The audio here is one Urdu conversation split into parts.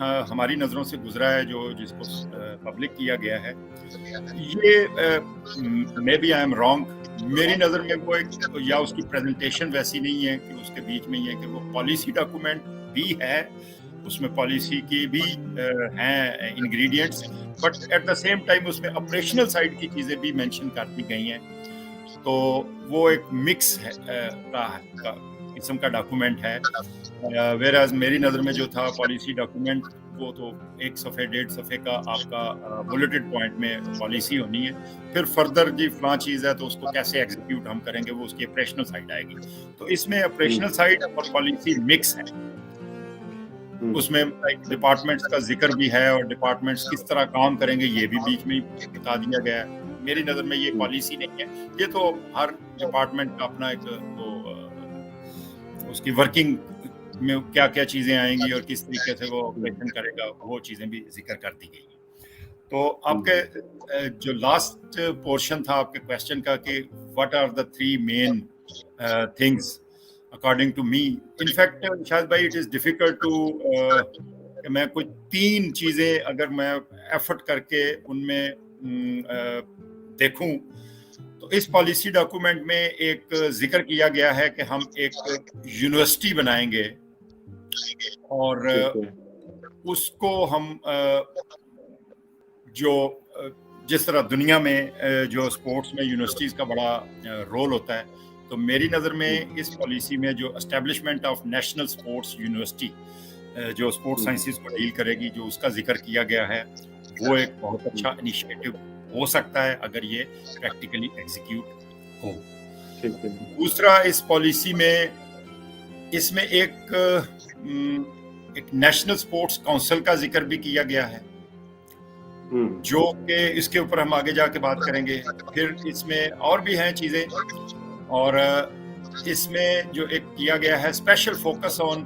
ہماری نظروں سے گزرا ہے جس کو پبلک کیا گیا ہے، یہ may be I am wrong, میری نظر میں وہ ایک یا اس کی پریزنٹیشن ویسی نہیں ہے کہ اس کے بیچ میں یہ ہے کہ وہ پالیسی ڈاکومنٹ بھی ہے، اس میں پالیسی کی بھی ہیں ingredients, but at the same time اس میں آپریشنل سائڈ کی چیزیں بھی مینشن کر دی گئی ہیں، تو وہ ایک مکس قسم کا ڈاکومنٹ ہے. ویئر ایز میری نظر میں جو تھا پالیسی ڈاکومنٹ وہ تو 1 صفحے 1.5 صفحے کا آپ کا بلیٹڈ پوائنٹ میں پالیسی ہونی ہے، پھر فردر جی فلاں چیز ہے تو اس کو کیسے ایگزیکیوٹ ہم کریں گے وہ اس کی آپریشنل سائڈ آئے گی. تو اس میں آپریشنل سائڈ اور پالیسی مکس ہے، اس میں ڈپارٹمنٹس کا ذکر بھی ہے اور ڈپارٹمنٹس کس طرح کام کریں گے یہ بھی بیچ میں بتا دیا گیا ہے. میری نظر میں یہ پالیسی نہیں ہے، یہ تو ہر ڈپارٹمنٹ کا اپنا ایک اس کی ورکنگ میں کیا کیا چیزیں آئیں گی اور کس طریقے سے وہ آپریشن کرے گا وہ چیزیں بھی ذکر کر دی گئی ہیں. تو آپ کے جو لاسٹ پورشن تھا آپ کے کویسچن کا کہ what are the 3 main things according to me, in fact Shahid بھائی it is difficult to کہ میں کوئی 3 چیزیں اگر میں ایفرٹ کر کے ان میں دیکھوں تو اس پالیسی ڈاکومنٹ میں ایک ذکر کیا گیا ہے کہ ہم ایک یونیورسٹی بنائیں گے اور اس کو ہم جو جس طرح دنیا میں جو اسپورٹس میں یونیورسٹیز کا بڑا رول ہوتا ہے، تو میری نظر میں اس پالیسی میں جو establishment of national sports university جو اسپورٹس سائنسز کو ڈیل کرے گی، جو اس کا ذکر کیا گیا ہے، وہ ایک بہت اچھا انیشیٹو ہو سکتا ہے اگر یہ پریکٹیکلی ایگزیکیوٹ ہو. دوسرا اس پالیسی میں اس میں ایک نیشنل اسپورٹس کونسل کا ذکر بھی کیا گیا ہے، جو کہ اس کے اوپر ہم آگے جا کے بات کریں گے. پھر اس میں اور بھی ہیں چیزیں، اور اس میں جو ایک کیا گیا ہے اسپیشل فوکس آن،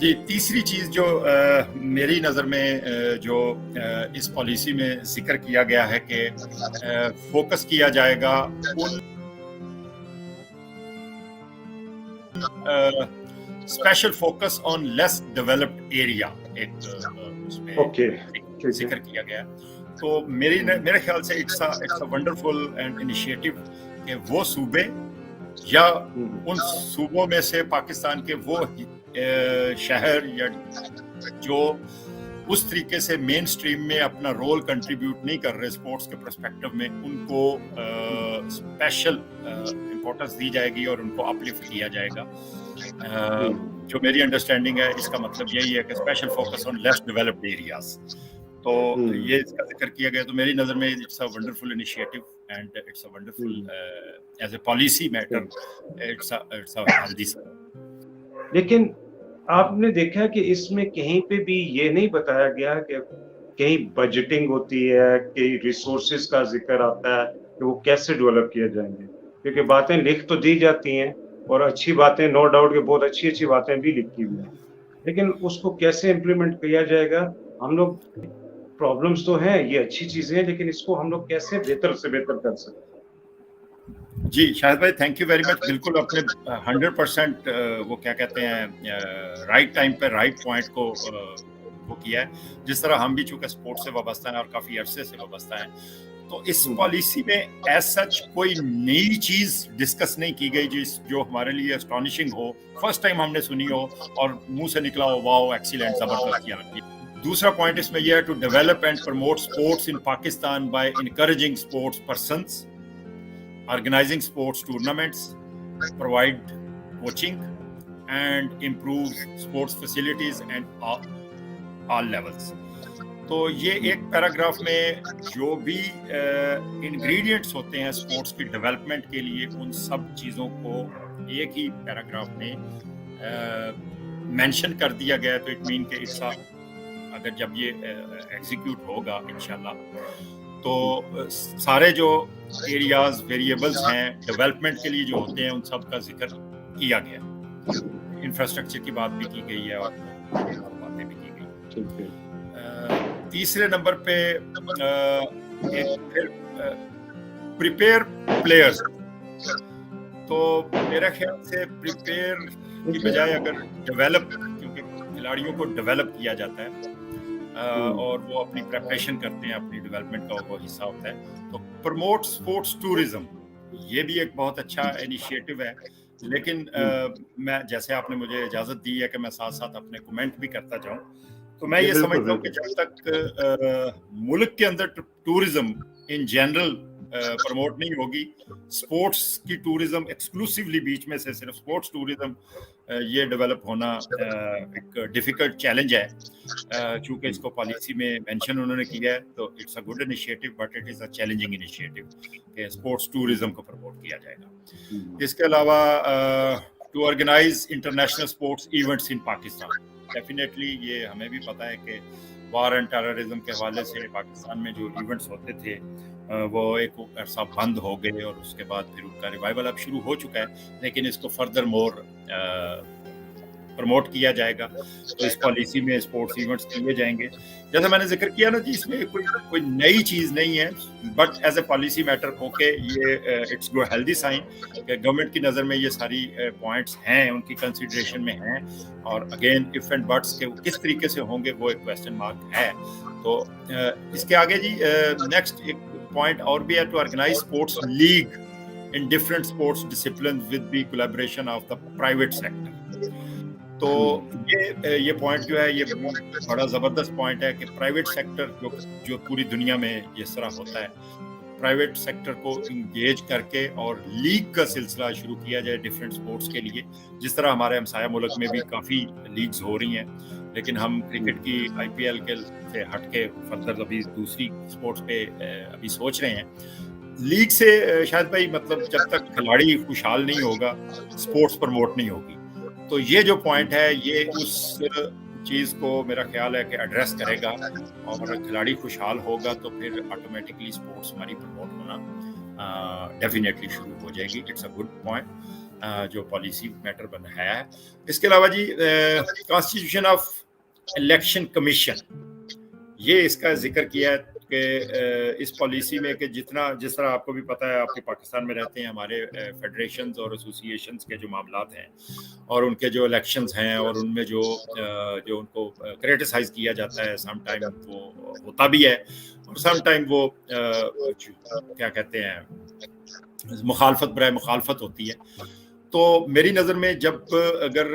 جی تیسری چیز جو میری نظر میں جو اس پالیسی میں ذکر کیا گیا ہے کہ فوکس کیا جائے گا ان special focus on less developed area, ایک اس میں ذکر کیا گیا. تو میرے خیال سے it's a wonderful and initiative کہ وہ صوبے یا ان صوبوں میں سے پاکستان کے وہ شہر یا جو اس طریقے سے مین سٹریم میں اپنا رول کنٹریبیوٹ نہیں کر رہے اسپورٹس کے پرسپیکٹو میں، ان کو اسپیشل امپورٹنس دی جائے گی اور ان کو اپلفٹ کیا جائے گا. جو میری انڈرسٹینڈنگ ہے اس کا مطلب یہی ہے کہ special focus on less developed areas. تو یہ اس کا ذکر کیا گیا. تو میری نظر میں it's a wonderful initiative and it's a wonderful as a policy matter it's a healthy. لیکن آپ نے دیکھا کہ اس میں کہیں پہ بھی یہ نہیں بتایا گیا کہ کہیں بجٹنگ ہوتی ہے، کہیں ریسورسز کا ذکر آتا ہے کہ وہ کیسے ڈیولپ کیے جائیں گے، کیونکہ باتیں لکھ تو دی جاتی ہیں اور اچھی باتیں نو ڈاؤٹ کہ بہت اچھی باتیں بھی لکھی ہوئی ہیں، لیکن اس کو کیسے امپلیمنٹ کیا جائے گا. ہم لوگ پرابلمس تو ہیں، یہ اچھی چیزیں ہیں، لیکن اس کو ہم لوگ کیسے بہتر سے بہتر کر سکتے ہیں. جی شاہد بھائی تھینک یو ویری مچ. بالکل آپ نے 100% وہ کیا کہتے ہیں رائٹ ٹائم پہ رائٹ پوائنٹ کو وہ کیا ہے. جس طرح ہم بھی چونکہ اسپورٹ سے وابستہ ہیں اور کافی عرصے سے وابستہ ہیں، تو اس پالیسی میں ایز سچ کوئی نئی چیز ڈسکس نہیں کی گئی جو ہمارے لیے اسٹانشنگ ہو، فرسٹ ٹائم ہم نے سنی ہو اور منہ سے نکلا ہو واو ایکسیلنٹ زبردست یاد. دوسرا پوائنٹ اس میں یہ ہے to develop and promote sports in Pakistan by encouraging sports persons, organizing sports tournaments, provide coaching and improve sports facilities and all levels. تو یہ ایک پیراگراف میں جو بھی انگریڈینٹس ہوتے ہیں اسپورٹس کی ڈیولپمنٹ کے لیے ان سب چیزوں کو ایک ہی پیراگراف میں مینشن کر دیا گیا. تو اٹ مین کہ اگر جب یہ ایگزیکیوٹ ہوگا انشاءاللہ تو سارے جو ایریاز ویریبلز ہیں ڈیولپمنٹ کے لیے جو ہوتے ہیں ان سب کا ذکر کیا گیا. انفراسٹرکچر کی بات بھی کی گئی ہے اور باتیں بھی کی گئی. تیسرے نمبر پہ پریپیئر پلیئرز. تو میرا خیال سے پریپیئر کی بجائے اگر ڈیولپ، کیونکہ فی کھلاڑیوں کو ڈیولپ کیا جاتا ہے اور وہ اپنی پریپریشن کرتے ہیں, اپنی ڈیولپمنٹ کا وہ حصہ ہوتا ہے. تو پروموٹ اسپورٹس ٹورزم یہ بھی ایک بہت اچھا انیشیٹو ہے, لیکن میں جیسے آپ نے مجھے اجازت دی ہے کہ میں ساتھ ساتھ اپنے کومنٹ بھی کرتا جاؤں, تو میں یہ سمجھتا ہوں کہ جب تک ملک کے اندر ٹورزم ان جنرل پروموٹ نہیں ہوگی, سپورٹس کی ٹورزم ایکسکلوسیولی بیچ میں سے صرف سپورٹس ٹورزم یہ ڈیولپ ہونا ایک ڈیفیکلٹ چیلنج ہے, چونکہ اس کو پالیسی میں مینشن انہوں نے کیا ہے, تو it's a good initiative but it is a challenging initiative کہ اسپورٹس ٹورزم کو پروموٹ کیا جائے گا. اس کے علاوہ to organize international sports events in Pakistan, definitely یہ ہمیں بھی پتہ ہے کہ وار اینڈ ٹیررزم کے حوالے سے پاکستان میں جو ایونٹس ہوتے تھے وہ ایک عرصہ بند ہو گئے, اور اس کے بعد پھر ان کا ریوائول اب شروع ہو چکا ہے, لیکن اس کو فردر مور پروموٹ کیا جائے گا. تو اس پالیسی میں اسپورٹس ایونٹس کیے جائیں گے. جیسا میں نے ذکر کیا نا جی, اس میں کوئی نئی چیز نہیں ہے, but as a policy matter ہو کے یہ اٹس گو ہیلدی سائن کہ گورنمنٹ کی نظر میں یہ ساری پوائنٹس ہیں, ان کی کنسیڈریشن میں ہیں, اور اگین ایف اینڈ بٹس کے کس طریقے سے ہوں گے وہ ایک کویسچن مارک ہے. تو اس کے آگے جی نیکسٹ ایک پوائنٹ اور بھی ہے, to organize sports league in different sports disciplines with the collaboration of the private sector. تو یہ پوائنٹ جو ہے یہ بڑا زبردست پوائنٹ ہے کہ پرائیویٹ سیکٹر جو پوری دنیا میں جس طرح ہوتا ہے, پرائیویٹ سیکٹر کو انگیج کر کے اور لیگ کا سلسلہ شروع کیا جائے ڈفرینٹ سپورٹس کے لیے, جس طرح ہمارے ہمسایہ ملک میں بھی کافی لیگز ہو رہی ہیں, لیکن ہم کرکٹ کی آئی پی ایل کے سے ہٹ کے فردر ابھی دوسری سپورٹس پہ ابھی سوچ رہے ہیں. لیگ سے شاید بھائی مطلب جب تک کھلاڑی خوشحال نہیں ہوگا سپورٹس پروموٹ نہیں ہوگی. تو یہ جو پوائنٹ ہے یہ اس چیز کو میرا خیال ہے کہ ایڈریس کرے گا, اور کھلاڑی خوشحال ہوگا تو پھر آٹومیٹکلی سپورٹس ہماری پروموٹ ہونا ڈیفینیٹلی شروع ہو جائے گی. اٹس اے گڈ پوائنٹ جو پالیسی میٹر بنا ہے. اس کے علاوہ جی کانسٹیٹیوشن آف الیکشن کمیشن, یہ اس کا ذکر کیا ہے کہ اس پالیسی میں کہ جس طرح آپ کو بھی پتہ ہے, آپ کے پاکستان میں رہتے ہیں, ہمارے فیڈریشنز اور ایسوسیشنز کے جو معاملات ہیں اور ان کے جو الیکشنز ہیں اور ان میں جو ان کو کریٹیسائز کیا جاتا ہے, سم ٹائم وہ ہوتا بھی ہے اور سم ٹائم وہ کیا کہتے ہیں مخالفت برائے مخالفت ہوتی ہے. تو میری نظر میں جب اگر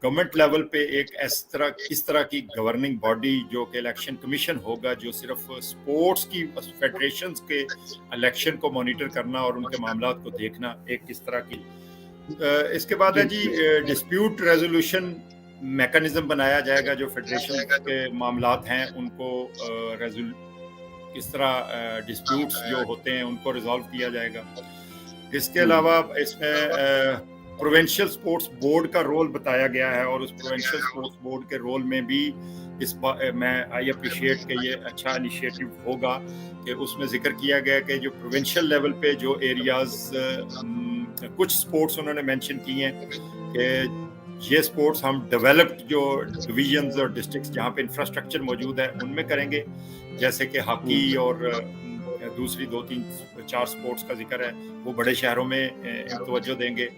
گورنمنٹ لیول پہ ایک اس طرح کی گورننگ باڈی جو کہ الیکشن کمیشن ہوگا, جو صرف سپورٹس کی فیڈریشنز کے الیکشن کو مانیٹر کرنا اور ان کے معاملات کو دیکھنا, ایک اس طرح کی. اس کے بعد ہے جی ڈسپیوٹ ریزولوشن میکانزم بنایا جائے گا, جو فیڈریشن کے معاملات ہیں ان کو کس طرح ڈسپیوٹس جو ہوتے ہیں ان کو ریزالو کیا جائے گا. اس کے علاوہ اس میں پروونشل سپورٹس بورڈ کا رول بتایا گیا ہے, اور اس پروونشل سپورٹس بورڈ کے رول میں بھی میں آئی اپریشیٹ کہ یہ اچھا انیشیٹو ہوگا کہ اس میں ذکر کیا گیا کہ جو پروونشل لیول پہ جو ایریاز کچھ سپورٹس انہوں نے مینشن کی ہیں کہ یہ سپورٹس ہم ڈیولپڈ جو ڈویژنز اور ڈسٹرکٹس جہاں پہ انفراسٹرکچر موجود ہے ان میں کریں گے, جیسے کہ ہاکی اور دوسری 2-3-4 سپورٹس کا ذکر ہے وہ بڑے شہروں میں توجہ دیں گے,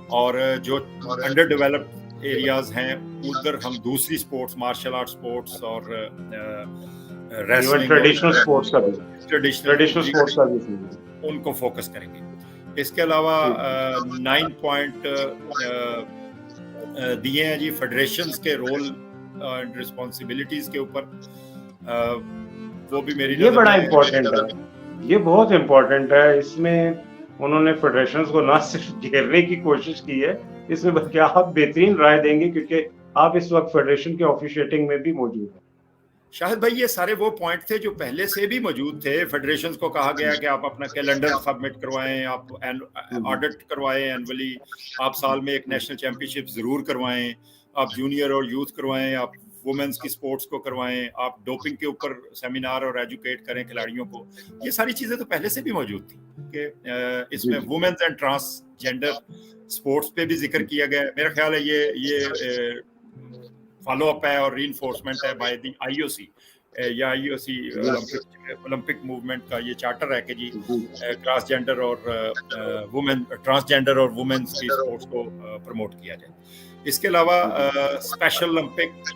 اور جو انڈر ڈیولپڈ ایریاز ہیں ادھر ہم دوسری سپورٹس مارشل آرٹ سپورٹس اور ریسلنگ ٹریڈیشنل سپورٹس کا بھی ان کو فوکس کریں گے. اس کے علاوہ 9 پوائنٹ دیے ہیں جی فیڈریشنز کے رول اینڈ رسپانسبلٹیز کے اوپر, وہ بھی میری یہ بڑا امپورٹنٹ ہے, یہ بہت امپورٹنٹ ہے. اس میں انہوں نے فیڈریشنز کو نہ صرف گھیرنے کی کوشش کی ہے, اس میں بلکہ آپ بہترین رائے دیں گے کیونکہ آپ اس وقت فیڈریشن کے آفیشیٹنگ میں بھی موجود ہیں. شاہد بھائی یہ سارے وہ پوائنٹ تھے جو پہلے سے بھی موجود تھے. فیڈریشنز کو کہا گیا کہ آپ اپنا کیلنڈر سبمٹ کروائیں, آپ آڈٹ کروائیں اینولی, آپ سال میں ایک نیشنل چیمپئن شپ ضرور کروائیں, آپ جونیئر اور یوتھ کروائیں, آپ وومنس کی سپورٹس کو کروائیں, آپ ڈوپنگ کے اوپر سیمینار اور ایجوکیٹ کریں کھلاڑیوں کو. یہ ساری چیزیں تو پہلے سے بھی موجود تھیں کہ اس میں women's and transgender sports پہ بھی ذکر کیا گیا ہے. میرا خیال ہے یہ فالو اپ ہے اور ری انفورسمنٹ ہے بائی دی آئی او سی یا آئی او سی اولمپک موومنٹ کا یہ چارٹر ہے کہ جی کراس جینڈر اور وومن ٹرانسجینڈر اور وومنس کی سپورٹس کو پروموٹ کیا جائے. اس کے علاوہ اسپیشل اولمپک